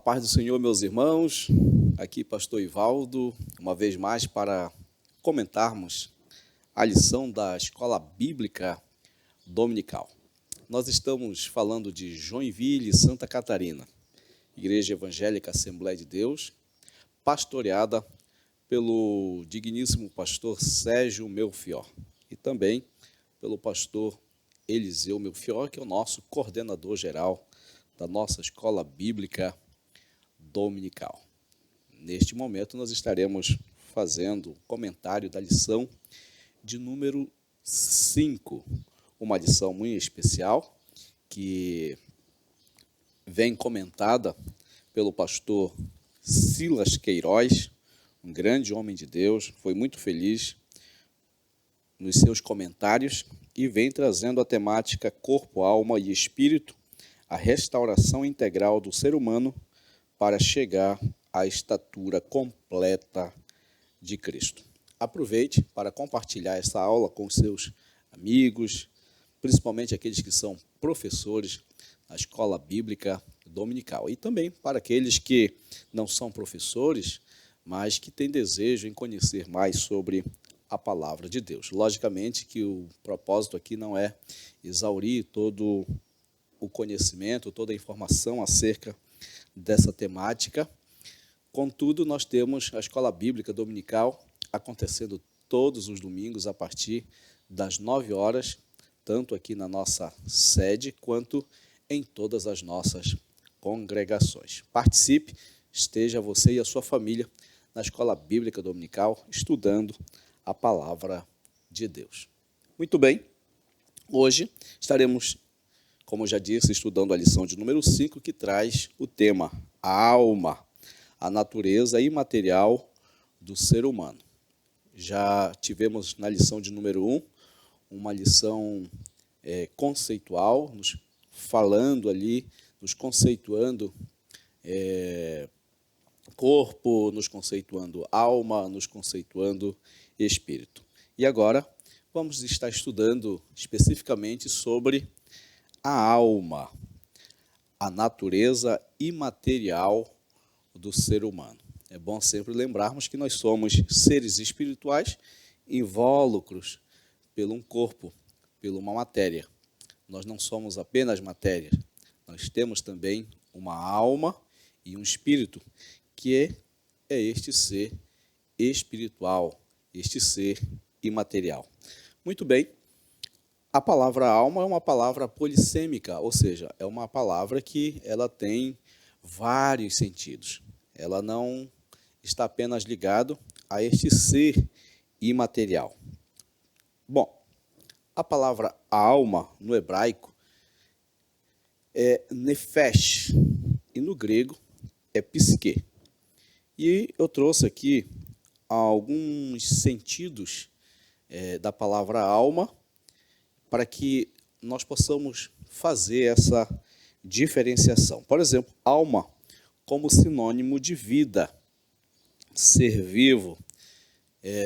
A paz do Senhor, meus irmãos, aqui pastor Ivaldo, uma vez mais para comentarmos a lição da Escola Bíblica Dominical. Nós estamos falando de Joinville, Santa Catarina, Igreja Evangélica Assembleia de Deus, pastoreada pelo digníssimo pastor Sérgio Melfior e também pelo pastor Eliseu Melfior, que é o nosso coordenador geral da nossa Escola Bíblica Dominical. Neste momento, nós estaremos fazendo um comentário da lição de número 5, uma lição muito especial, que vem comentada pelo pastor Silas Queiroz, um grande homem de Deus, foi muito feliz nos seus comentários e vem trazendo a temática corpo, alma e espírito, a restauração integral do ser humano para chegar à estatura completa de Cristo. Aproveite para compartilhar essa aula com os seus amigos, principalmente aqueles que são professores na Escola Bíblica Dominical. E também para aqueles que não são professores, mas que têm desejo em conhecer mais sobre a palavra de Deus. Logicamente que o propósito aqui não é exaurir todo o conhecimento, toda a informação acerca dessa temática. Contudo, nós temos a Escola Bíblica Dominical acontecendo todos os domingos a partir das 9 horas, tanto aqui na nossa sede quanto em todas as nossas congregações. Participe, esteja você e a sua família na Escola Bíblica Dominical estudando a palavra de Deus. Muito bem, hoje estaremos, como já disse, estudando a lição de número 5, que traz o tema, a alma, a natureza imaterial do ser humano. Já tivemos na lição de número 1, uma lição conceitual, nos falando ali, nos conceituando corpo, nos conceituando alma, nos conceituando espírito. E agora vamos estar estudando especificamente sobre a alma, a natureza imaterial do ser humano. É bom sempre lembrarmos que nós somos seres espirituais invólucros pelo um corpo, pela uma matéria. Nós não somos apenas matéria, nós temos também uma alma e um espírito, que é este ser espiritual, este ser imaterial. Muito bem. A palavra alma é uma palavra polissêmica, ou seja, é uma palavra que ela tem vários sentidos. Ela não está apenas ligada a este ser imaterial. Bom, a palavra alma no hebraico é nefesh e no grego é psique. E eu trouxe aqui alguns sentidos da palavra alma, para que nós possamos fazer essa diferenciação. Por exemplo, alma como sinônimo de vida, ser vivo,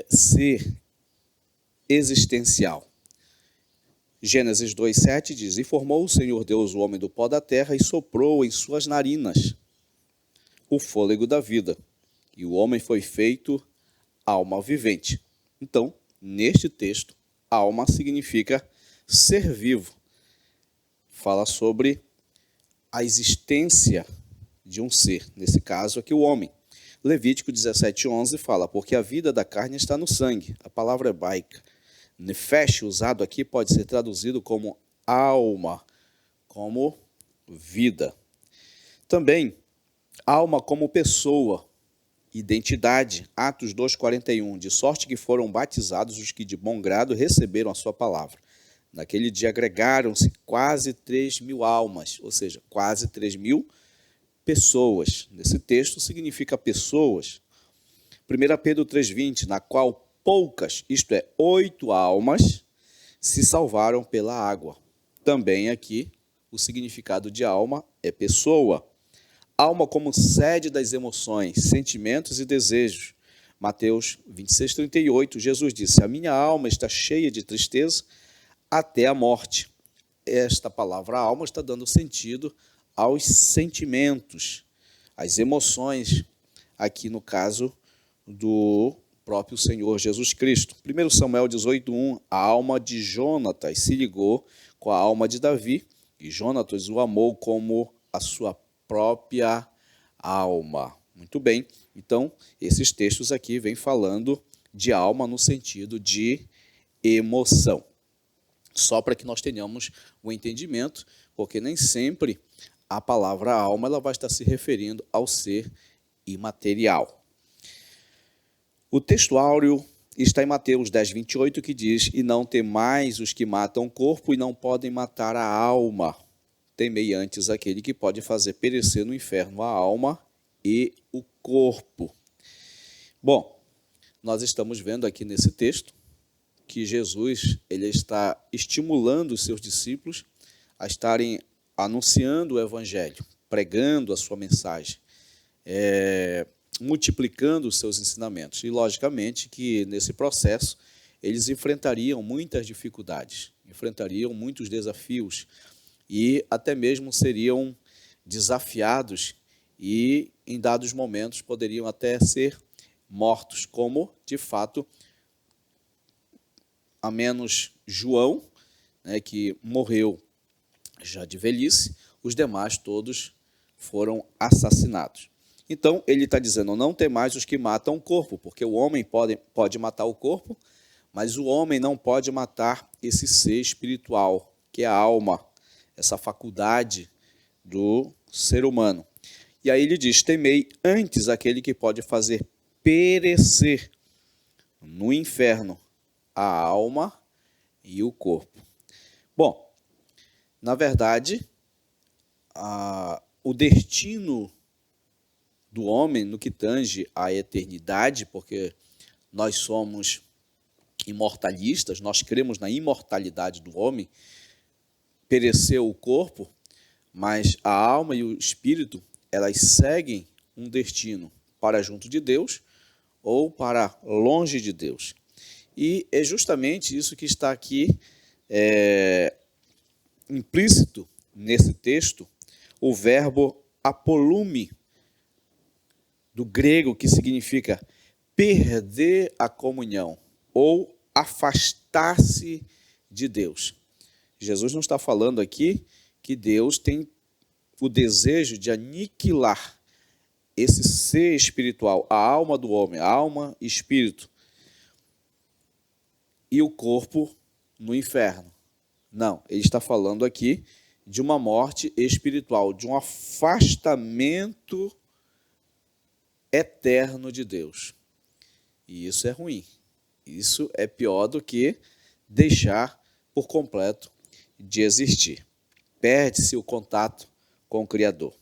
ser existencial. Gênesis 2,7 diz, e formou o Senhor Deus o homem do pó da terra e soprou em suas narinas o fôlego da vida, e o homem foi feito alma vivente. Então, neste texto, alma significa ser vivo, fala sobre a existência de um ser, nesse caso aqui o homem. Levítico 17:11 fala, porque a vida da carne está no sangue. A palavra hebraica, nefesh, usado aqui, pode ser traduzido como alma, como vida. Também, alma como pessoa, identidade, Atos 2,41, de sorte que foram batizados os que de bom grado receberam a sua palavra. Naquele dia agregaram-se quase 3.000 almas, ou seja, quase 3.000 pessoas. Nesse texto significa pessoas. 1 Pedro 3,20, na qual poucas, isto é, 8 almas, se salvaram pela água. Também aqui o significado de alma é pessoa. Alma como sede das emoções, sentimentos e desejos. Mateus 26,38, Jesus disse, a minha alma está cheia de tristeza até a morte. Esta palavra alma está dando sentido aos sentimentos, as emoções, aqui no caso do próprio Senhor Jesus Cristo. 1 Samuel 18:1, a alma de Jonatas se ligou com a alma de Davi, e Jonatas o amou como a sua própria alma. Muito bem, então esses textos aqui vêm falando de alma no sentido de emoção. Só para que nós tenhamos o entendimento, porque nem sempre a palavra alma ela vai estar se referindo ao ser imaterial. O texto áureo está em Mateus 10:28, que diz: e não temais os que matam o corpo e não podem matar a alma. Temei antes aquele que pode fazer perecer no inferno a alma e o corpo. Bom, nós estamos vendo aqui nesse texto que Jesus ele está estimulando os seus discípulos a estarem anunciando o evangelho, pregando a sua mensagem, multiplicando os seus ensinamentos. E, logicamente, que nesse processo eles enfrentariam muitas dificuldades, enfrentariam muitos desafios e até mesmo seriam desafiados e, em dados momentos, poderiam até ser mortos, como, de fato, a menos João, né, que morreu já de velhice, os demais todos foram assassinados. Então, ele está dizendo, não temais os que matam o corpo, porque o homem pode matar o corpo, mas o homem não pode matar esse ser espiritual, que é a alma, essa faculdade do ser humano. E aí ele diz, temei antes aquele que pode fazer perecer no inferno a alma e o corpo. Bom, na verdade, o destino do homem no que tange à eternidade, porque nós somos imortalistas, nós cremos na imortalidade do homem, pereceu o corpo, mas a alma e o espírito, elas seguem um destino para junto de Deus ou para longe de Deus. E é justamente isso que está aqui implícito nesse texto, o verbo apolume, do grego, que significa perder a comunhão ou afastar-se de Deus. Jesus não está falando aqui que Deus tem o desejo de aniquilar esse ser espiritual, a alma do homem, a alma e espírito, e o corpo no inferno. Não, ele está falando aqui de uma morte espiritual, de um afastamento eterno de Deus. E isso é ruim. Isso é pior do que deixar por completo de existir. Perde-se o contato com o Criador.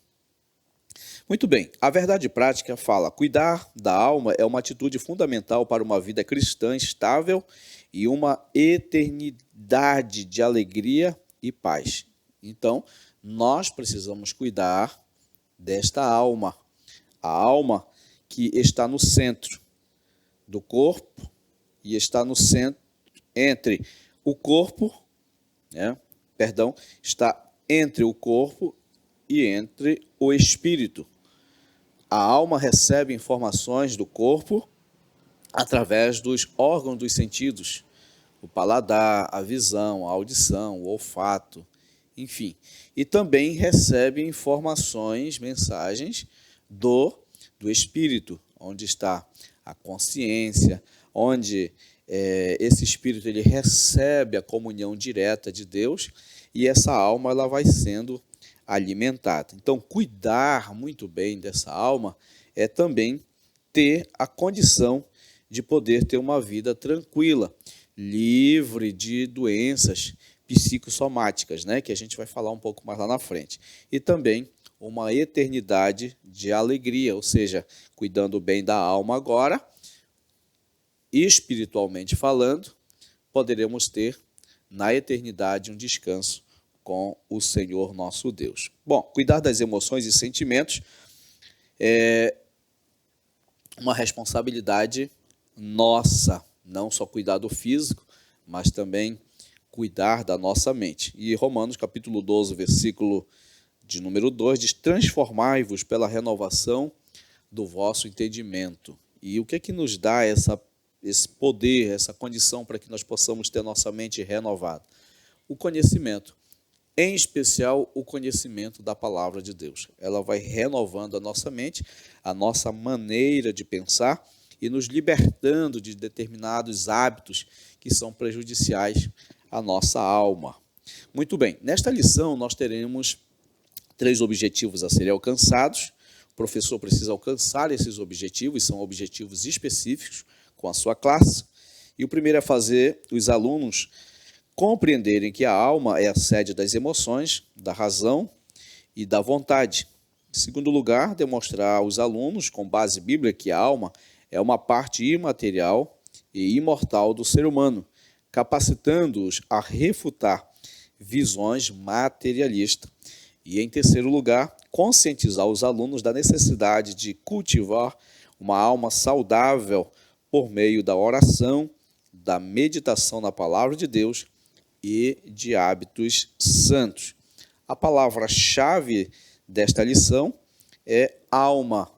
Muito bem, a verdade prática fala: cuidar da alma é uma atitude fundamental para uma vida cristã estável e uma eternidade de alegria e paz. Então, nós precisamos cuidar desta alma, a alma que está no centro do corpo e está no centro entre o corpo, está entre o corpo e entre o espírito. A alma recebe informações do corpo através dos órgãos dos sentidos, o paladar, a visão, a audição, o olfato, enfim. E também recebe informações, mensagens do espírito, onde está a consciência, onde esse espírito ele recebe a comunhão direta de Deus e essa alma ela vai sendo alimentada. Então, cuidar muito bem dessa alma é também ter a condição de poder ter uma vida tranquila, livre de doenças psicossomáticas, que a gente vai falar um pouco mais lá na frente. E também uma eternidade de alegria, ou seja, cuidando bem da alma agora, e espiritualmente falando, poderemos ter na eternidade um descanso com o Senhor nosso Deus. Bom, cuidar das emoções e sentimentos é uma responsabilidade nossa, não só cuidar do físico, mas também cuidar da nossa mente. E Romanos capítulo 12, versículo de número 2, diz: transformai-vos pela renovação do vosso entendimento. E o que é que nos dá esse poder, essa condição para que nós possamos ter nossa mente renovada? O conhecimento, em especial o conhecimento da palavra de Deus. Ela vai renovando a nossa mente, a nossa maneira de pensar e nos libertando de determinados hábitos que são prejudiciais à nossa alma. Muito bem, nesta lição nós teremos 3 objetivos a serem alcançados. O professor precisa alcançar esses objetivos, são objetivos específicos com a sua classe. E o primeiro é fazer os alunos compreenderem que a alma é a sede das emoções, da razão e da vontade. Em segundo lugar, demonstrar aos alunos, com base bíblica, que a alma é uma parte imaterial e imortal do ser humano, capacitando-os a refutar visões materialistas. E, em terceiro lugar, conscientizar os alunos da necessidade de cultivar uma alma saudável por meio da oração, da meditação na palavra de Deus e de hábitos santos. A palavra-chave desta lição é alma,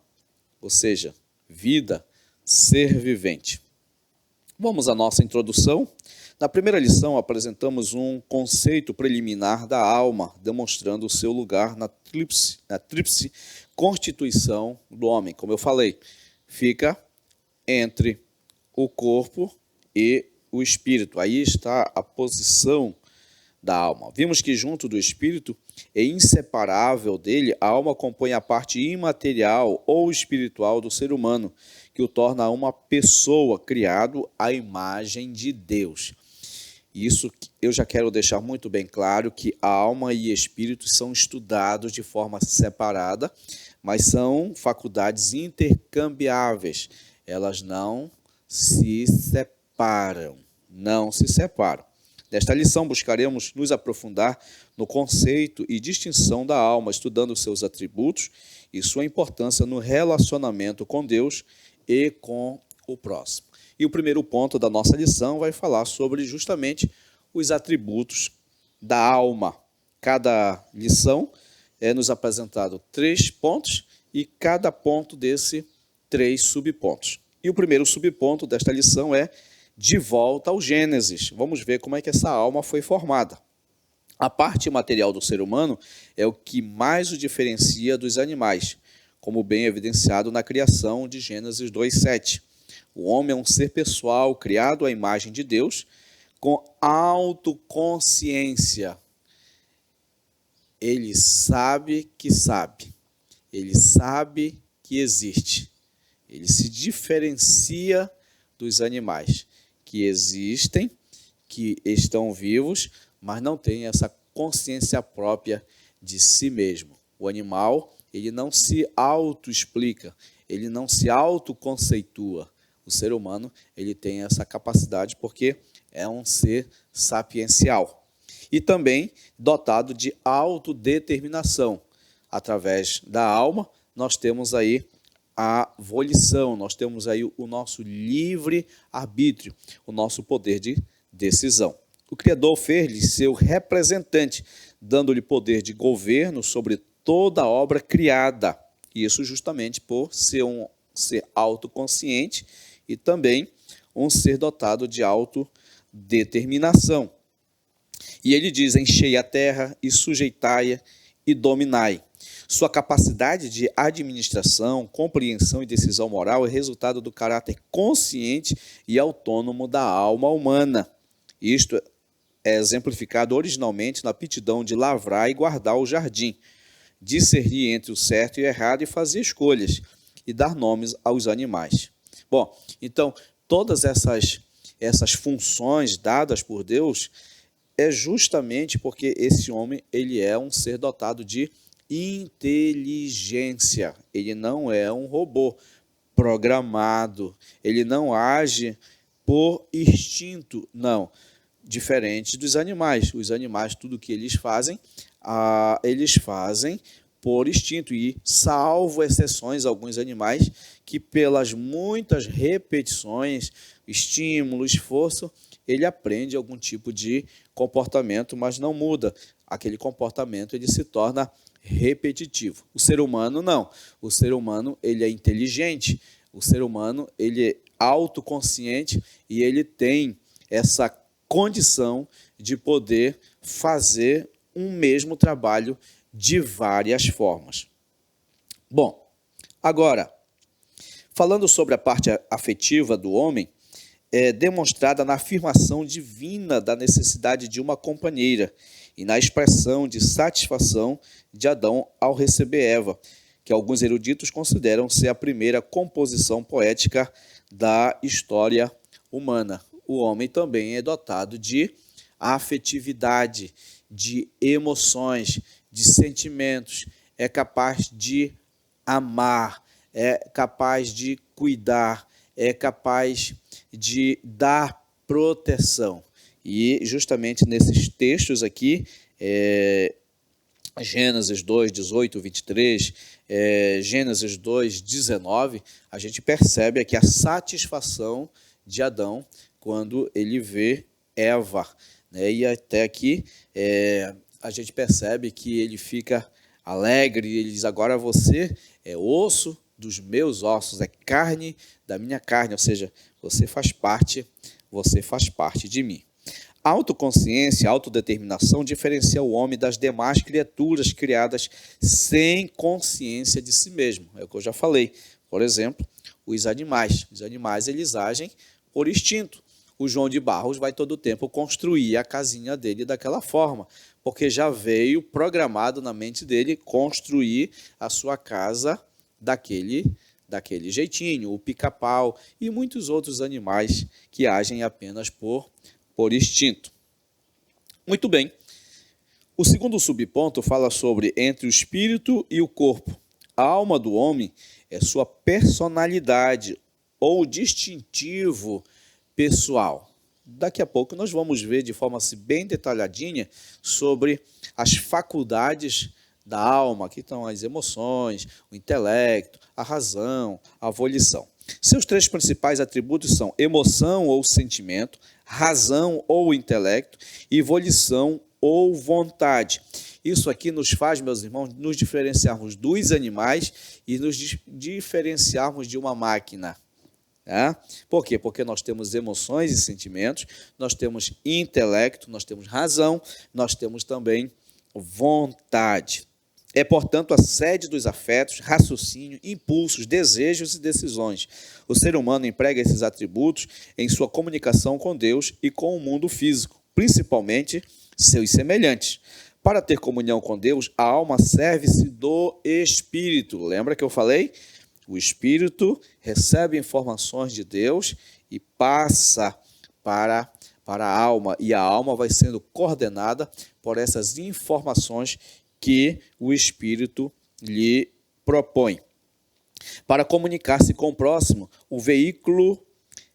ou seja, vida, ser vivente. Vamos à nossa introdução. Na primeira lição, apresentamos um conceito preliminar da alma, demonstrando o seu lugar na tríplice constituição do homem. Como eu falei, fica entre o corpo e o espírito. Aí está a posição da alma. Vimos que junto do espírito é inseparável dele, a alma compõe a parte imaterial ou espiritual do ser humano, que o torna uma pessoa criado à imagem de Deus. Isso eu já quero deixar muito bem claro, que a alma e espírito são estudados de forma separada, mas são faculdades intercambiáveis. Elas não se separam. Nesta lição, buscaremos nos aprofundar no conceito e distinção da alma, estudando seus atributos e sua importância no relacionamento com Deus e com o próximo. E o primeiro ponto da nossa lição vai falar sobre justamente os atributos da alma. Cada lição é nos apresentado 3 pontos e cada ponto desse 3 subpontos. E o primeiro subponto desta lição é de volta ao Gênesis. Vamos ver como é que essa alma foi formada. A parte material do ser humano é o que mais o diferencia dos animais, como bem evidenciado na criação de Gênesis 2:7. O homem é um ser pessoal, criado à imagem de Deus, com autoconsciência. Ele sabe que sabe. Ele sabe que existe. Ele se diferencia dos animais que existem, que estão vivos, mas não têm essa consciência própria de si mesmo. O animal, ele não se autoexplica, ele não se autoconceitua. O ser humano, ele tem essa capacidade porque é um ser sapiencial. E também dotado de autodeterminação. Através da alma, nós temos aí a volição, nós temos aí o nosso livre-arbítrio, o nosso poder de decisão. O Criador fez-lhe seu representante, dando-lhe poder de governo sobre toda a obra criada. Isso justamente por ser um ser autoconsciente e também um ser dotado de autodeterminação. E ele diz: enchei a terra e sujeitai-a e dominai. Sua capacidade de administração, compreensão e decisão moral é resultado do caráter consciente e autônomo da alma humana. Isto é exemplificado originalmente na aptidão de lavrar e guardar o jardim, discernir entre o certo e o errado e fazer escolhas, e dar nomes aos animais. Bom, então, todas essas funções dadas por Deus é justamente porque esse homem, ele é um ser dotado de inteligência. Ele não é um robô programado, ele não age por instinto, não. Diferente dos animais. Os animais, tudo que eles fazem por instinto. E, salvo exceções, alguns animais que pelas muitas repetições, estímulo, esforço, ele aprende algum tipo de comportamento, mas não muda. Aquele comportamento ele se torna repetitivo. O ser humano não. O ser humano ele é inteligente, o ser humano ele é autoconsciente e ele tem essa condição de poder fazer um mesmo trabalho de várias formas. Bom, agora, falando sobre a parte afetiva do homem, é demonstrada na afirmação divina da necessidade de uma companheira e na expressão de satisfação de Adão ao receber Eva, que alguns eruditos consideram ser a primeira composição poética da história humana. O homem também é dotado de afetividade, de emoções, de sentimentos, é capaz de amar, é capaz de cuidar, é capaz de dar proteção. E justamente nesses textos aqui, Gênesis 2, 18, 23, Gênesis 2, 19, a gente percebe aqui a satisfação de Adão quando ele vê Eva, né? E até aqui a gente percebe que ele fica alegre, ele diz, agora você é osso dos meus ossos, é carne da minha carne, ou seja, você faz parte de mim. A autoconsciência, a autodeterminação diferencia o homem das demais criaturas criadas sem consciência de si mesmo. É o que eu já falei. Por exemplo, os animais. Os animais eles agem por instinto. O João de Barros vai todo o tempo construir a casinha dele daquela forma, porque já veio programado na mente dele construir a sua casa daquele jeitinho, o pica-pau e muitos outros animais que agem apenas por instinto. Muito bem. O segundo subponto fala sobre entre o espírito e o corpo. A alma do homem é sua personalidade ou distintivo pessoal. Daqui a pouco nós vamos ver de forma bem detalhadinha sobre as faculdades da alma, que estão as emoções, o intelecto, a razão, a volição. Seus três principais atributos são emoção ou sentimento, razão ou intelecto e volição ou vontade. Isso aqui nos faz, meus irmãos, nos diferenciarmos dos animais e nos diferenciarmos de uma máquina. Por quê? Porque nós temos emoções e sentimentos, nós temos intelecto, nós temos razão, nós temos também vontade. É, portanto, a sede dos afetos, raciocínio, impulsos, desejos e decisões. O ser humano emprega esses atributos em sua comunicação com Deus e com o mundo físico, principalmente seus semelhantes. Para ter comunhão com Deus, a alma serve-se do Espírito. Lembra que eu falei? O Espírito recebe informações de Deus e passa para a alma. E a alma vai sendo coordenada por essas informações que o Espírito lhe propõe. Para comunicar-se com o próximo, o veículo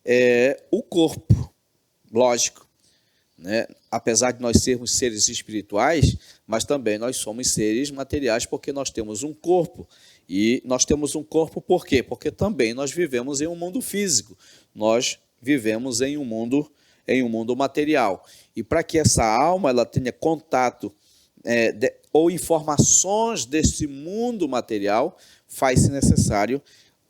é o corpo, lógico, né? Apesar de nós sermos seres espirituais, mas também nós somos seres materiais porque nós temos um corpo. E nós temos um corpo por quê? Porque também nós vivemos em um mundo físico, nós vivemos em um mundo material. E para que essa alma ela tenha contato ou informações desse mundo material, faz-se necessário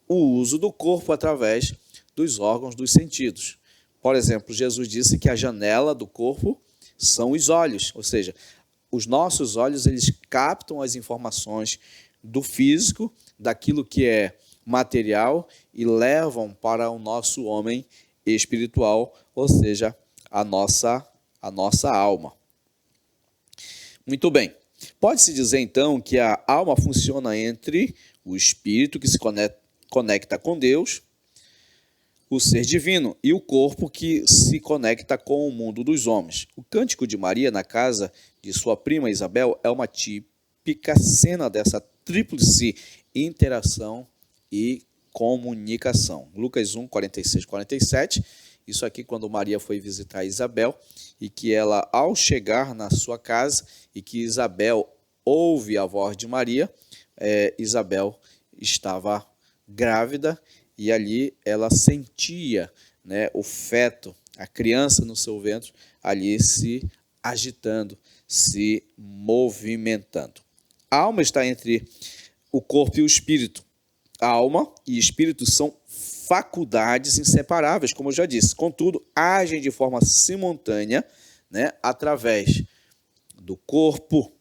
o uso do corpo através dos órgãos dos sentidos. Por exemplo, Jesus disse que a janela do corpo são os olhos, ou seja, os nossos olhos eles captam as informações do físico, daquilo que é material e levam para o nosso homem espiritual, ou seja, a nossa alma. Muito bem. Pode-se dizer, então, que a alma funciona entre o espírito, que se conecta com Deus, o ser divino, e o corpo, que se conecta com o mundo dos homens. O Cântico de Maria, na casa de sua prima Isabel, é uma típica cena dessa tríplice interação e comunicação. Lucas 1, 46, 47. Isso aqui quando Maria foi visitar Isabel e que ela, ao chegar na sua casa e que Isabel ouve a voz de Maria, Isabel estava grávida e ali ela sentia, né, o feto, a criança no seu ventre, ali se agitando, se movimentando. A alma está entre o corpo e o espírito. A alma e espírito são faculdades inseparáveis, como eu já disse. Contudo, agem de forma simultânea, né, através do corpo.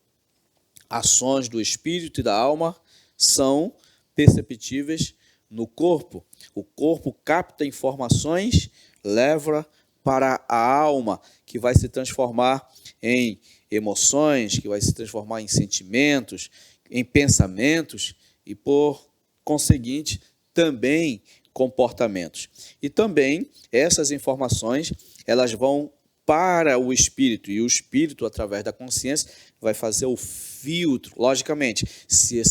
Ações do espírito e da alma são perceptíveis no corpo. O corpo capta informações, leva para a alma, que vai se transformar em emoções, que vai se transformar em sentimentos, em pensamentos e, por conseguinte, também comportamentos. E também essas informações, elas vão para o espírito, e o espírito, através da consciência, vai fazer o filtro. Logicamente, se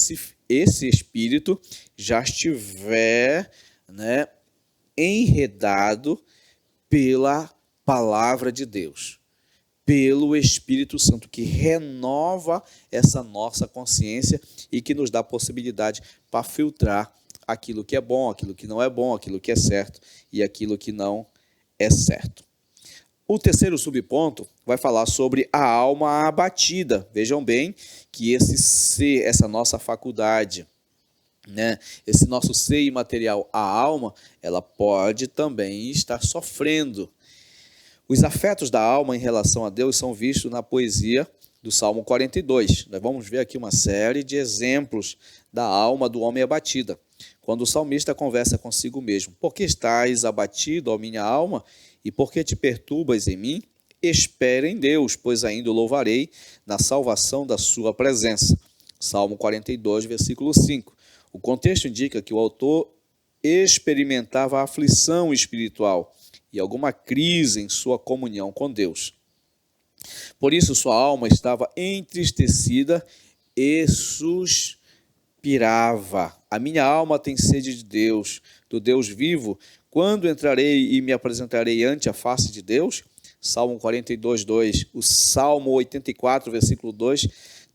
esse espírito já estiver, né, enredado pela palavra de Deus, pelo Espírito Santo, que renova essa nossa consciência e que nos dá a possibilidade para filtrar aquilo que é bom, aquilo que não é bom, aquilo que é certo e aquilo que não é certo. O terceiro subponto vai falar sobre a alma abatida. Vejam bem que esse ser, essa nossa faculdade, né, esse nosso ser imaterial, a alma, ela pode também estar sofrendo. Os afetos da alma em relação a Deus são vistos na poesia do Salmo 42. Nós vamos ver aqui uma série de exemplos da alma do homem abatida. Quando o salmista conversa consigo mesmo: por que estás abatido, ó minha alma? E por que te perturbas em mim? Espera em Deus, pois ainda o louvarei na salvação da sua presença. Salmo 42, versículo 5. O contexto indica que o autor experimentava aflição espiritual e alguma crise em sua comunhão com Deus. Por isso sua alma estava entristecida e suspirava. A minha alma tem sede de Deus, do Deus vivo. Quando entrarei e me apresentarei ante a face de Deus? Salmo 42, 2. O Salmo 84, versículo 2,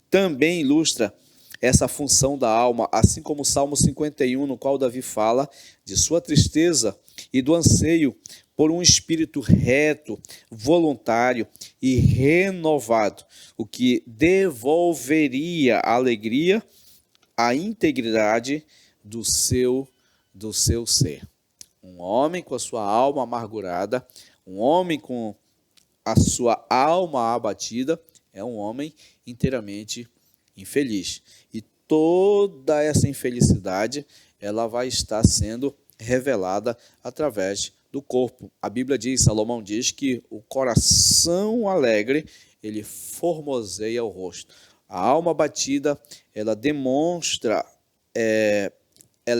também ilustra essa função da alma, assim como o Salmo 51, no qual Davi fala de sua tristeza e do anseio por um espírito reto, voluntário e renovado, o que devolveria a alegria, a integridade do seu ser. Um homem com a sua alma amargurada, um homem com a sua alma abatida, é um homem inteiramente infeliz. E toda essa infelicidade, ela vai estar sendo revelada através do corpo. A Bíblia diz, Salomão diz, que o coração alegre, ele formoseia o rosto. A alma abatida, ela é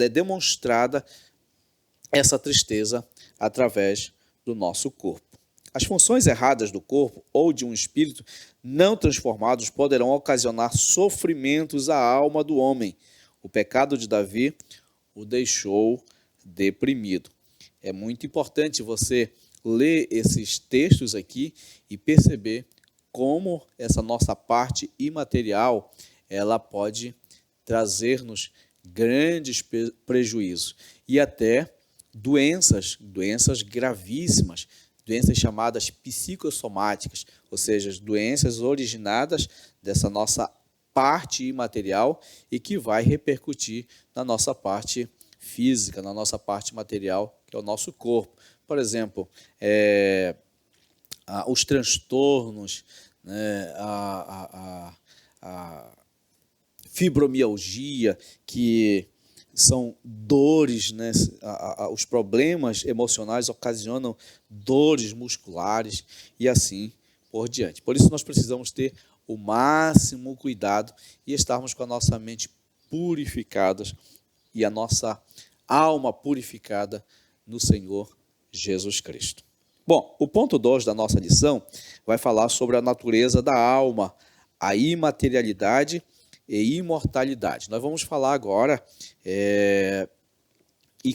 demonstrada essa tristeza através do nosso corpo. As funções erradas do corpo ou de um espírito não transformados poderão ocasionar sofrimentos à alma do homem. O pecado de Davi o deixou deprimido. É muito importante você ler esses textos aqui e perceber como essa nossa parte imaterial, ela pode trazer-nos grandes prejuízos e até doenças gravíssimas, doenças chamadas psicossomáticas, ou seja, doenças originadas dessa nossa parte imaterial e que vai repercutir na nossa parte física, na nossa parte material, que é o nosso corpo. Por exemplo, os transtornos, né, a fibromialgia, que são dores, né? Os problemas emocionais ocasionam dores musculares e assim por diante. Por isso nós precisamos ter o máximo cuidado e estarmos com a nossa mente purificada e a nossa alma purificada no Senhor Jesus Cristo. Bom, o ponto 2 da nossa lição vai falar sobre a natureza da alma, a imaterialidade e imortalidade. Nós vamos falar agora e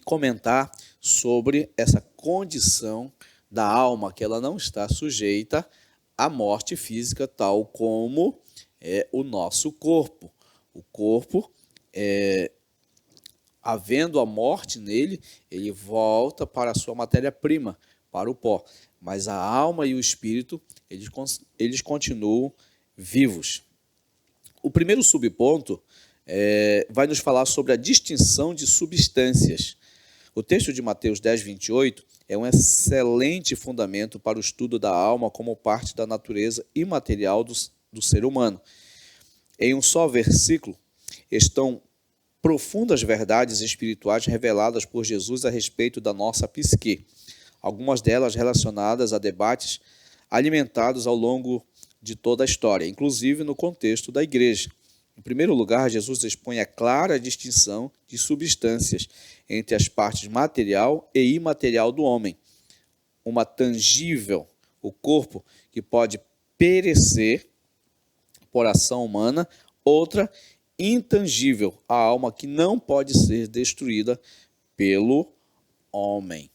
comentar sobre essa condição da alma, que ela não está sujeita à morte física, tal como o nosso corpo. O corpo, havendo a morte nele, ele volta para a sua matéria-prima, para o pó. Mas a alma e o espírito, eles continuam vivos. O primeiro subponto vai nos falar sobre a distinção de substâncias. O texto de Mateus 10, 28 é um excelente fundamento para o estudo da alma como parte da natureza imaterial do ser humano. Em um só versículo estão profundas verdades espirituais reveladas por Jesus a respeito da nossa psique, algumas delas relacionadas a debates alimentados ao longo de toda a história, inclusive no contexto da igreja. Em primeiro lugar, Jesus expõe a clara distinção de substâncias entre as partes material e imaterial do homem. Uma tangível, o corpo, que pode perecer por ação humana, outra intangível, a alma que não pode ser destruída pelo homem.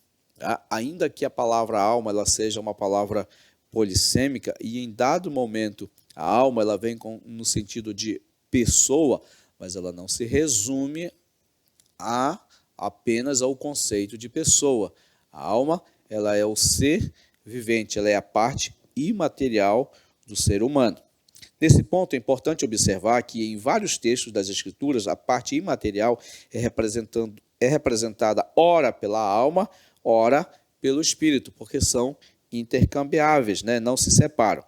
Ainda que a palavra alma ela seja uma palavra polissêmica e em dado momento a alma ela vem no sentido de pessoa, mas ela não se resume apenas ao conceito de pessoa. A alma ela é o ser vivente, ela é a parte imaterial do ser humano. Nesse ponto é importante observar que em vários textos das Escrituras a parte imaterial é representada ora pela alma, ora pelo espírito, porque são intercambiáveis, não se separam.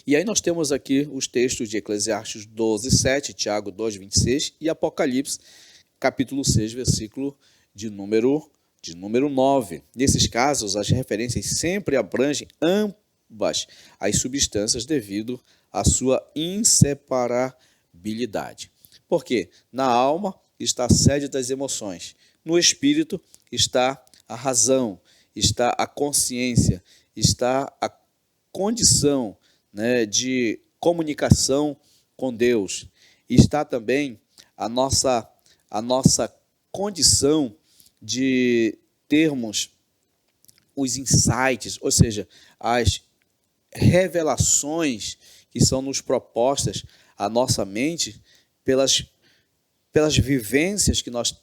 E aí nós temos aqui os textos de Eclesiastes 12, 7, Tiago 2, 26 e Apocalipse, capítulo 6, versículo de número 9. Nesses casos, as referências sempre abrangem ambas as substâncias devido à sua inseparabilidade. Porque na alma está a sede das emoções, no espírito está a razão, está a consciência, está a condição de comunicação com Deus. Está também a nossa condição de termos os insights, ou seja, as revelações que são nos propostas à nossa mente pelas vivências que nós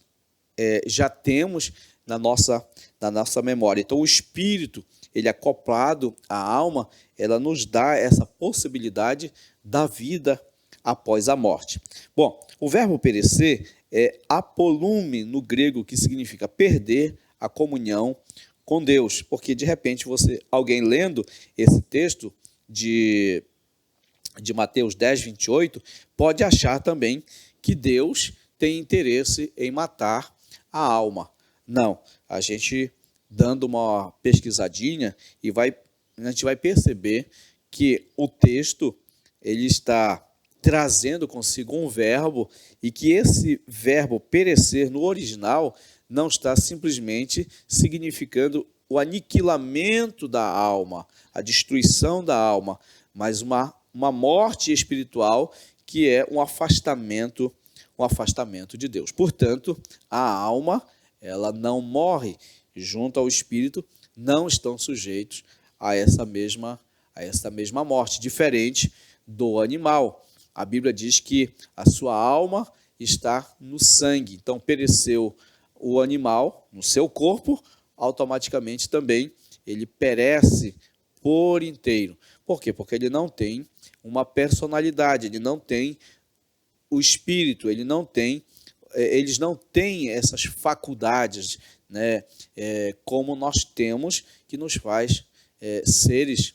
já temos na nossa memória. Então, o espírito, ele acoplado à alma, ela nos dá essa possibilidade da vida após a morte. Bom, o verbo perecer é apolume no grego, que significa perder a comunhão com Deus, porque de repente alguém lendo esse texto de Mateus 10, 28, pode achar também que Deus tem interesse em matar a alma. Não, a gente dando uma pesquisadinha a gente vai perceber que o texto ele está trazendo consigo um verbo e que esse verbo perecer no original não está simplesmente significando o aniquilamento da alma, a destruição da alma, mas uma morte espiritual que é um afastamento de Deus. Portanto, a alma ela não morre, junto ao espírito não estão sujeitos a essa mesma morte, diferente do animal. A Bíblia diz que a sua alma está no sangue. Então, pereceu o animal no seu corpo, automaticamente também ele perece por inteiro. Por quê? Porque ele não tem uma personalidade, ele não tem o espírito, eles não têm essas faculdades, como nós temos, que nos faz seres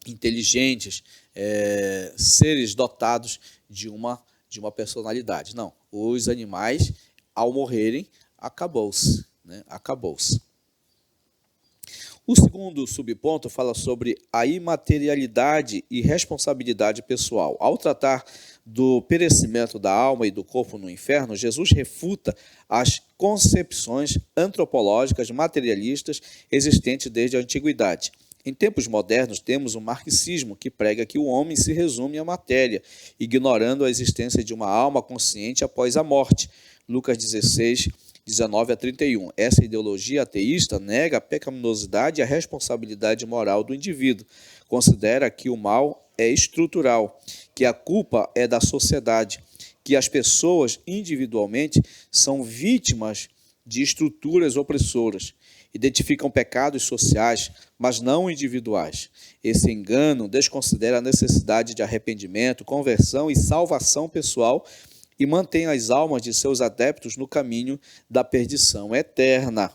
inteligentes, seres dotados de uma personalidade. Não, os animais, ao morrerem, acabou-se. Acabou-se. O segundo subponto fala sobre a imaterialidade e responsabilidade pessoal. Ao tratar do perecimento da alma e do corpo no inferno, Jesus refuta as concepções antropológicas materialistas existentes desde a antiguidade. Em tempos modernos, temos o marxismo, que prega que o homem se resume à matéria, ignorando a existência de uma alma consciente após a morte. Lucas 16, 19 a 31. Essa ideologia ateísta nega a pecaminosidade e a responsabilidade moral do indivíduo. Considera que o mal é estrutural, que a culpa é da sociedade, que as pessoas individualmente são vítimas de estruturas opressoras identificam pecados sociais, mas não individuais. Esse engano desconsidera a necessidade de arrependimento, conversão e salvação pessoal e mantém as almas de seus adeptos no caminho da perdição eterna.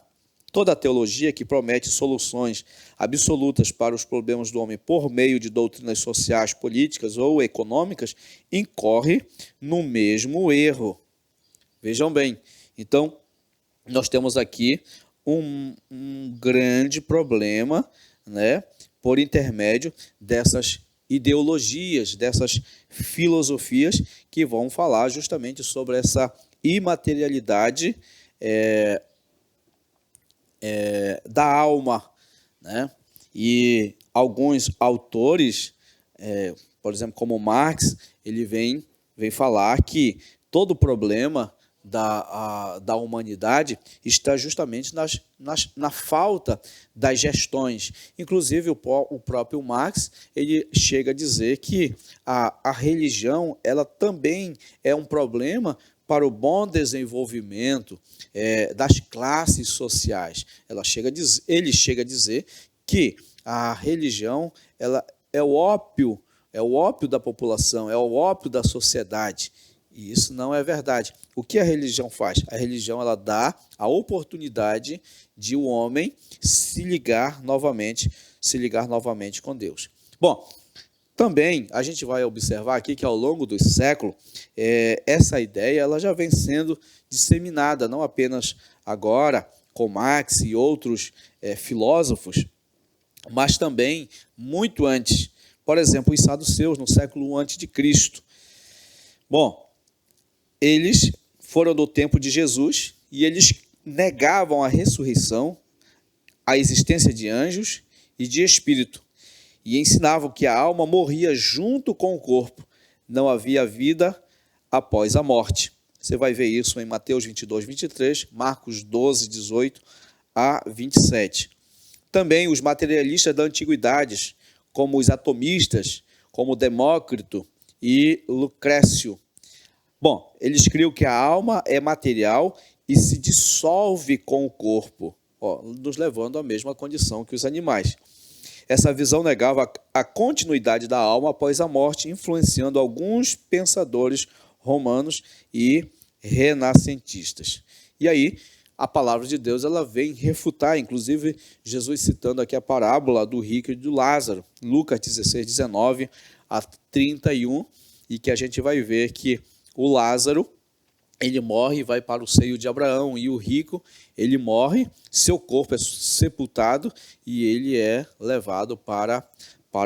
Toda a teologia que promete soluções absolutas para os problemas do homem por meio de doutrinas sociais, políticas ou econômicas incorre no mesmo erro. Vejam bem, então nós temos aqui um grande problema, né, por intermédio dessas ideologias, dessas filosofias que vão falar justamente sobre essa imaterialidade da alma, né? E alguns autores, por exemplo, como Marx, ele vem falar que todo o problema da humanidade está justamente na falta das gestões. Inclusive, o próprio Marx, ele chega a dizer que a religião ela também é um problema para o bom desenvolvimento das classes sociais. Ele chega a dizer que a religião ela é o ópio da população, é o ópio da sociedade. E isso não é verdade. O que a religião faz? A religião ela dá a oportunidade de o homem se ligar novamente com Deus. Bom, também a gente vai observar aqui que ao longo dos séculos, essa ideia ela já vem sendo disseminada, não apenas agora com Marx e outros filósofos, mas também muito antes. Por exemplo, os saduceus no século I a.C. Bom, eles foram do tempo de Jesus e eles negavam a ressurreição, a existência de anjos e de espírito. E ensinavam que a alma morria junto com o corpo. Não havia vida após a morte. Você vai ver isso em Mateus 22, 23, Marcos 12, 18 a 27. Também os materialistas da antiguidade, como os atomistas, como Demócrito e Lucrécio. Bom, eles criam que a alma é material e se dissolve com o corpo, nos levando à mesma condição que os animais. Essa visão negava a continuidade da alma após a morte, influenciando alguns pensadores romanos e renascentistas. E aí, a palavra de Deus ela vem refutar, inclusive Jesus citando aqui a parábola do rico e do Lázaro, Lucas 16, 19 a 31, e que a gente vai ver que o Lázaro, ele morre e vai para o seio de Abraão, e o rico, ele morre, seu corpo é sepultado e ele é levado para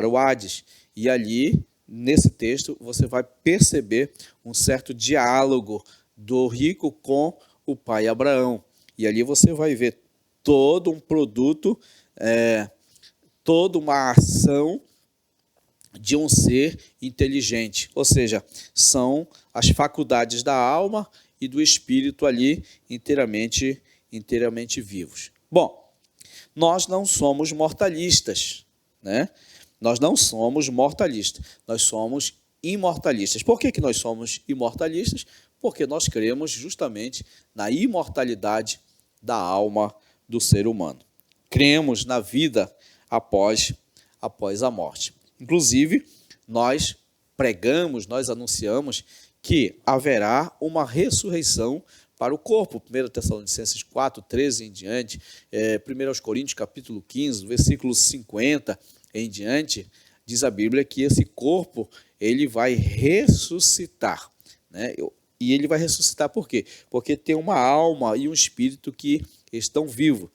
o Hades. E ali, nesse texto, você vai perceber um certo diálogo do rico com o pai Abraão. E ali você vai ver todo um produto, toda uma ação de um ser inteligente, ou seja, são as faculdades da alma e do espírito ali inteiramente vivos. Bom, nós não somos mortalistas, né? Nós não somos mortalistas, nós somos imortalistas. Por que nós somos imortalistas? Porque nós cremos justamente na imortalidade da alma do ser humano. Cremos na vida após a morte. Inclusive, nós pregamos, nós anunciamos que haverá uma ressurreição para o corpo. 1 Tessalonicenses 4, 13 em diante, 1 Coríntios capítulo 15, versículo 50 em diante, diz a Bíblia que esse corpo ele vai ressuscitar, né? E ele vai ressuscitar por quê? Porque tem uma alma e um espírito que estão vivos.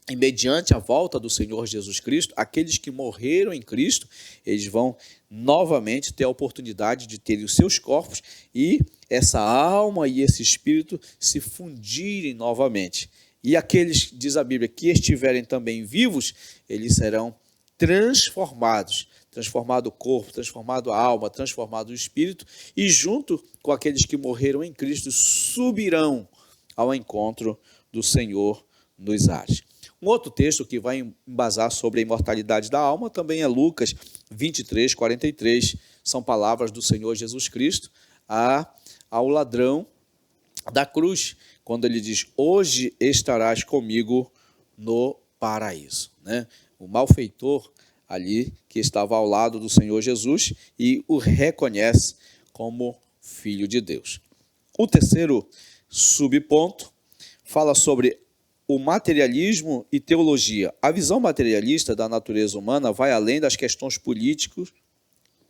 E mediante a volta do Senhor Jesus Cristo, aqueles que morreram em Cristo, eles vão novamente ter a oportunidade de terem os seus corpos e essa alma e esse espírito se fundirem novamente. E aqueles, diz a Bíblia, que estiverem também vivos, eles serão transformado o corpo, transformado a alma, transformado o espírito, e junto com aqueles que morreram em Cristo, subirão ao encontro do Senhor nos ares. Um outro texto que vai embasar sobre a imortalidade da alma também é Lucas 23, 43. São palavras do Senhor Jesus Cristo ao ladrão da cruz, quando ele diz: hoje estarás comigo no paraíso, né? O malfeitor ali que estava ao lado do Senhor Jesus e o reconhece como filho de Deus. O terceiro subponto fala sobre o materialismo e teologia. A visão materialista da natureza humana vai além das questões políticas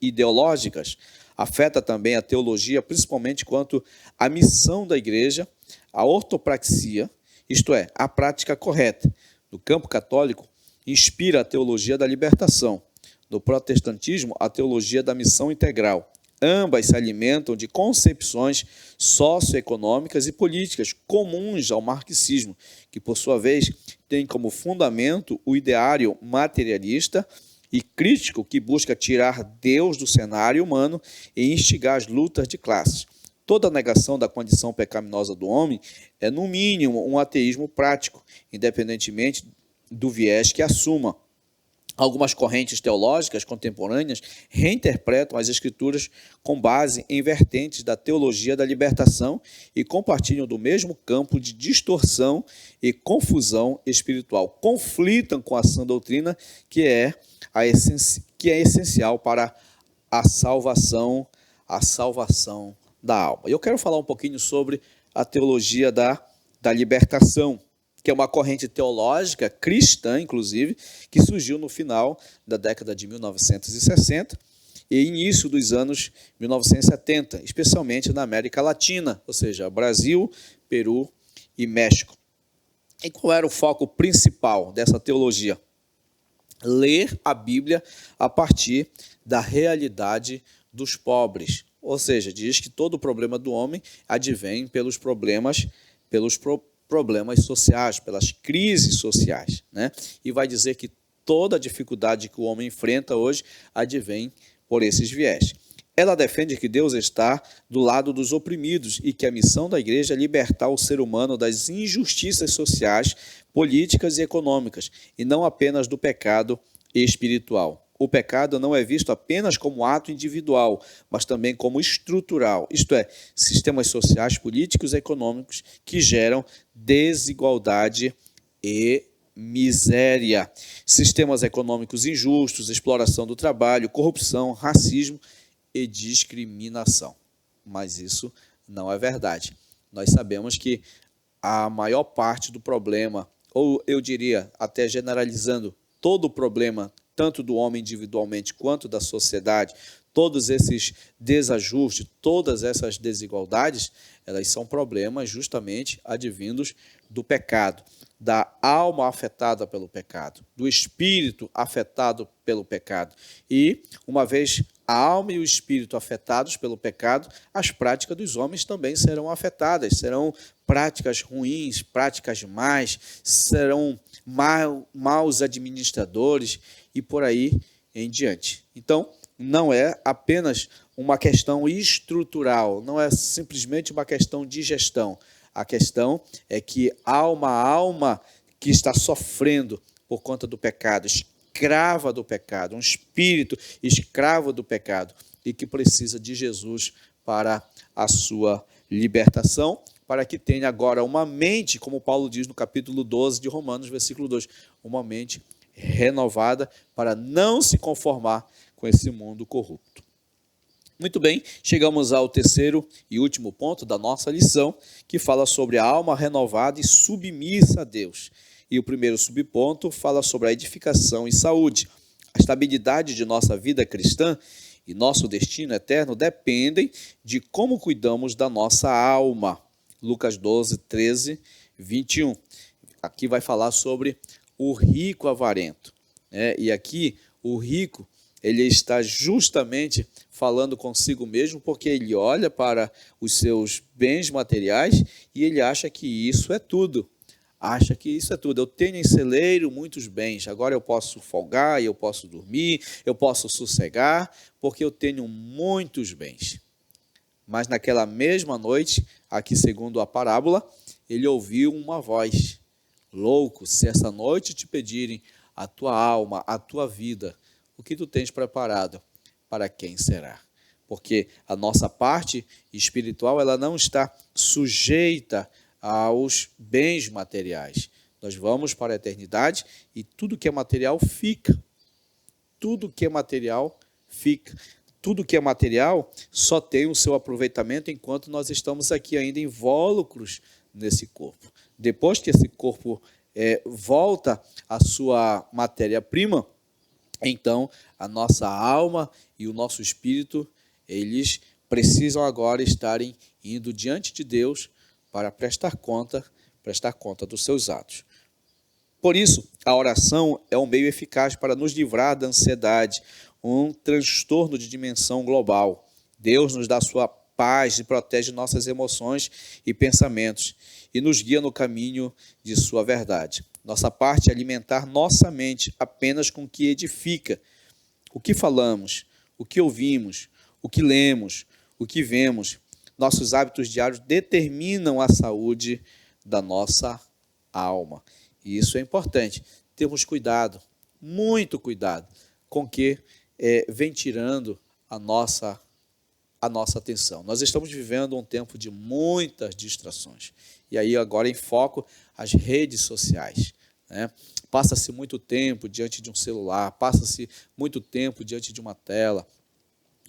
e ideológicas. Afeta também a teologia, principalmente quanto à missão da igreja, a ortopraxia, isto é, a prática correta. No campo católico, inspira a teologia da libertação. No protestantismo, a teologia da missão integral. Ambas se alimentam de concepções socioeconômicas e políticas comuns ao marxismo, que, por sua vez, tem como fundamento o ideário materialista e crítico que busca tirar Deus do cenário humano e instigar as lutas de classes. Toda negação da condição pecaminosa do homem é, no mínimo, um ateísmo prático, independentemente do viés que assuma. Algumas correntes teológicas contemporâneas reinterpretam as Escrituras com base em vertentes da teologia da libertação e compartilham do mesmo campo de distorção e confusão espiritual. Conflitam com a sã doutrina que é essencial para a salvação da alma. Eu quero falar um pouquinho sobre a teologia da libertação, que é uma corrente teológica cristã, inclusive, que surgiu no final da década de 1960 e início dos anos 1970, especialmente na América Latina, ou seja, Brasil, Peru e México. E qual era o foco principal dessa teologia? Ler a Bíblia a partir da realidade dos pobres. Ou seja, diz que todo o problema do homem advém pelos problemas sociais, pelas crises sociais, né? E vai dizer que toda a dificuldade que o homem enfrenta hoje advém por esses viés. Ela defende que Deus está do lado dos oprimidos e que a missão da igreja é libertar o ser humano das injustiças sociais, políticas e econômicas, e não apenas do pecado espiritual. O pecado não é visto apenas como ato individual, mas também como estrutural, isto é, sistemas sociais, políticos e econômicos que geram desigualdade e miséria. Sistemas econômicos injustos, exploração do trabalho, corrupção, racismo e discriminação. Mas isso não é verdade. Nós sabemos que a maior parte do problema, ou eu diria, até generalizando, todo o problema, tanto do homem individualmente quanto da sociedade, todos esses desajustes, todas essas desigualdades, elas são problemas justamente advindos do pecado, da alma afetada pelo pecado, do espírito afetado pelo pecado. E, uma vez a alma e o espírito afetados pelo pecado, as práticas dos homens também serão afetadas, serão práticas ruins, práticas más, serão maus administradores e por aí em diante. Então, não é apenas uma questão estrutural, não é simplesmente uma questão de gestão. A questão é que há uma alma que está sofrendo por conta do pecado, escrava do pecado, um espírito escravo do pecado e que precisa de Jesus para a sua libertação, para que tenha agora uma mente, como Paulo diz no capítulo 12 de Romanos, versículo 2, uma mente renovada para não se conformar com esse mundo corrupto. Muito bem, chegamos ao terceiro e último ponto da nossa lição, que fala sobre a alma renovada e submissa a Deus. E o primeiro subponto fala sobre a edificação e saúde. A estabilidade de nossa vida cristã e nosso destino eterno dependem de como cuidamos da nossa alma. Lucas 12, 13, 21. Aqui vai falar sobre o rico avarento. E aqui o rico, ele está justamente falando consigo mesmo, porque ele olha para os seus bens materiais e ele acha que isso é tudo. Acha que isso é tudo. Eu tenho em celeiro muitos bens, agora eu posso folgar, eu posso dormir, eu posso sossegar, porque eu tenho muitos bens. Mas naquela mesma noite, aqui segundo a parábola, ele ouviu uma voz: louco, se essa noite te pedirem a tua alma, a tua vida, o que tu tens preparado, para quem será? Porque a nossa parte espiritual, ela não está sujeita aos bens materiais. Nós vamos para a eternidade e tudo que é material fica. Tudo que é material fica. Tudo que é material só tem o seu aproveitamento enquanto nós estamos aqui ainda invólucros nesse corpo. Depois que esse corpo volta à sua matéria-prima, então a nossa alma e o nosso espírito, eles precisam agora estarem indo diante de Deus para prestar conta dos seus atos. Por isso, a oração é um meio eficaz para nos livrar da ansiedade, um transtorno de dimensão global. Deus nos dá sua paz e protege nossas emoções e pensamentos e nos guia no caminho de sua verdade. Nossa parte é alimentar nossa mente apenas com o que edifica. O que falamos, o que ouvimos, o que lemos, o que vemos, nossos hábitos diários determinam a saúde da nossa alma. E isso é importante. Temos cuidado, muito cuidado, com o que vem tirando a nossa atenção. Nós estamos vivendo um tempo de muitas distrações. E aí agora em foco as redes sociais, né? Passa-se muito tempo diante de um celular, passa-se muito tempo diante de uma tela,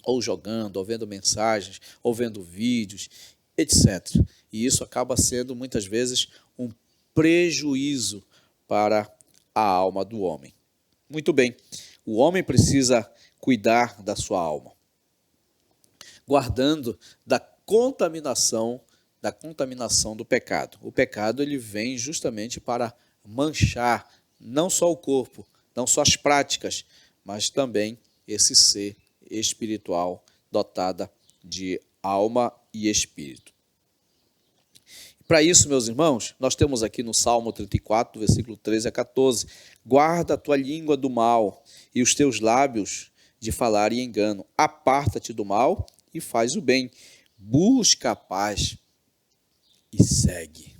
ou jogando, ou vendo mensagens, ou vendo vídeos, etc. E isso acaba sendo muitas vezes um prejuízo para a alma do homem. Muito bem, o homem precisa cuidar da sua alma, guardando da contaminação do pecado. O pecado ele vem justamente para manchar não só o corpo, não só as práticas, mas também esse ser espiritual dotada de alma e espírito. Para isso, meus irmãos, nós temos aqui no Salmo 34, versículo 13 a 14, guarda a tua língua do mal e os teus lábios de falar e engano. Aparta-te do mal e faz o bem. Busca a paz e segue.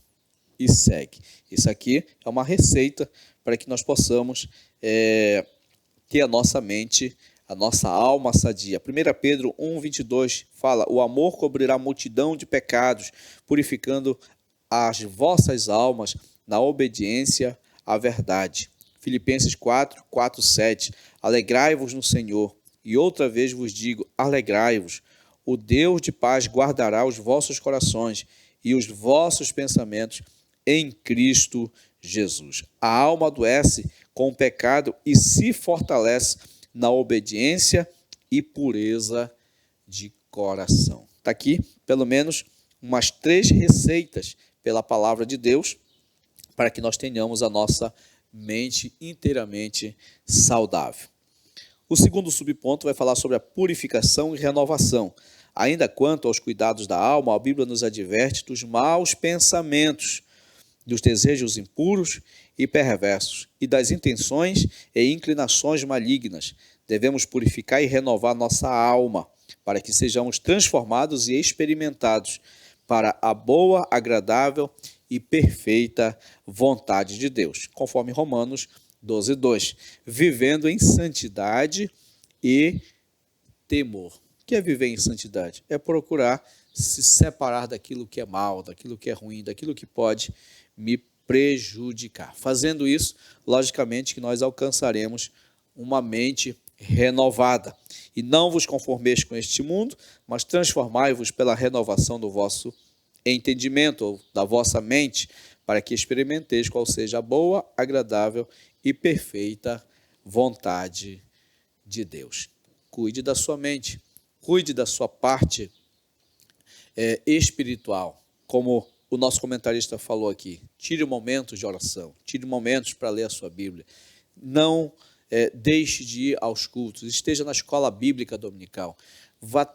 E segue. Isso aqui é uma receita para que nós possamos ter a nossa mente, a nossa alma sadia. 1 Pedro 1,22 fala, o amor cobrirá a multidão de pecados, purificando as vossas almas na obediência à verdade. Filipenses 4, 7, alegrai-vos no Senhor, e outra vez vos digo, alegrai-vos. O Deus de paz guardará os vossos corações e os vossos pensamentos em Cristo Jesus. A alma adoece com o pecado e se fortalece na obediência e pureza de coração. Está aqui, pelo menos, umas 3 receitas pela palavra de Deus para que nós tenhamos a nossa mente inteiramente saudável. O segundo subponto vai falar sobre a purificação e renovação. Ainda quanto aos cuidados da alma, a Bíblia nos adverte dos maus pensamentos, dos desejos impuros e perversos, e das intenções e inclinações malignas. Devemos purificar e renovar nossa alma, para que sejamos transformados e experimentados para a boa, agradável e perfeita vontade de Deus, conforme Romanos 12:2, vivendo em santidade e temor. O que é viver em santidade? É procurar se separar daquilo que é mal, daquilo que é ruim, daquilo que pode me prejudicar. Fazendo isso, logicamente que nós alcançaremos uma mente renovada. E não vos conformeis com este mundo, mas transformai-vos pela renovação do vosso entendimento, ou da vossa mente, para que experimenteis qual seja a boa, agradável e perfeita vontade de Deus. Cuide da sua mente, cuide da sua parte espiritual, como o nosso comentarista falou aqui. Tire momentos de oração, tire momentos para ler a sua Bíblia. Não deixe de ir aos cultos, esteja na escola bíblica dominical. Vá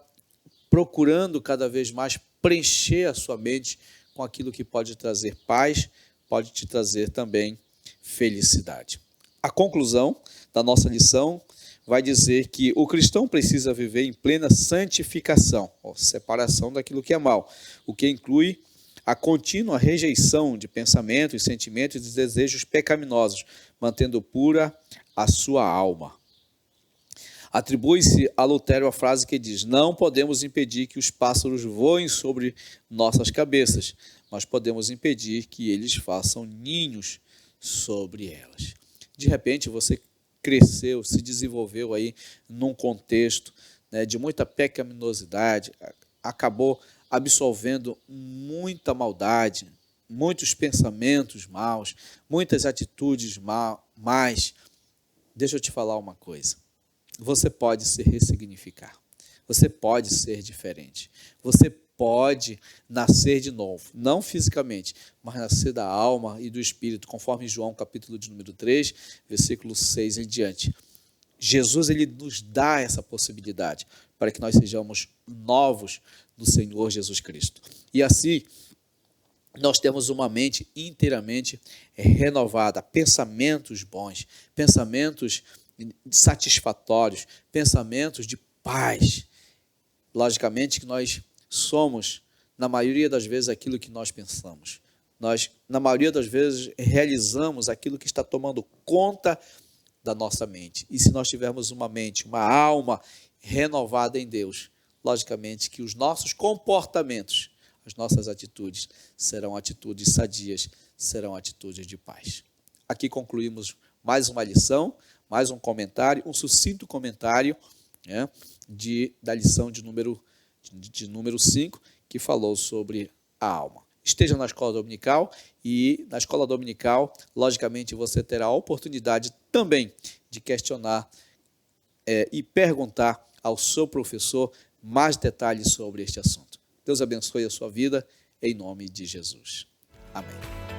procurando cada vez mais preencher a sua mente com aquilo que pode trazer paz, pode te trazer também felicidade. A conclusão da nossa lição vai dizer que o cristão precisa viver em plena santificação, separação daquilo que é mal, o que inclui a contínua rejeição de pensamentos, sentimentos e desejos pecaminosos, mantendo pura a sua alma. Atribui-se a Lutero a frase que diz, não podemos impedir que os pássaros voem sobre nossas cabeças, mas podemos impedir que eles façam ninhos sobre elas. De repente você cresceu, se desenvolveu aí num contexto, né, de muita pecaminosidade, acabou absorvendo muita maldade, muitos pensamentos maus, muitas atitudes más. Deixa eu te falar uma coisa. Você pode se ressignificar. Você pode ser diferente. Você pode nascer de novo, não fisicamente, mas nascer da alma e do espírito, conforme João, capítulo de número 3, versículo 6 em diante. Jesus, ele nos dá essa possibilidade para que nós sejamos novos do Senhor Jesus Cristo. E assim, nós temos uma mente inteiramente renovada, pensamentos bons, pensamentos satisfatórios, pensamentos de paz. Logicamente que nós somos, na maioria das vezes, aquilo que nós pensamos. Nós, na maioria das vezes, realizamos aquilo que está tomando conta da nossa mente. E se nós tivermos uma mente, uma alma renovada em Deus, logicamente que os nossos comportamentos, as nossas atitudes, serão atitudes sadias, serão atitudes de paz. Aqui concluímos mais uma lição, mais um comentário, um sucinto comentário, né, da lição de número 5, que falou sobre a alma. Esteja na escola dominical, e na escola dominical, logicamente, você terá a oportunidade também de questionar e perguntar ao seu professor mais detalhes sobre este assunto. Deus abençoe a sua vida, em nome de Jesus. Amém.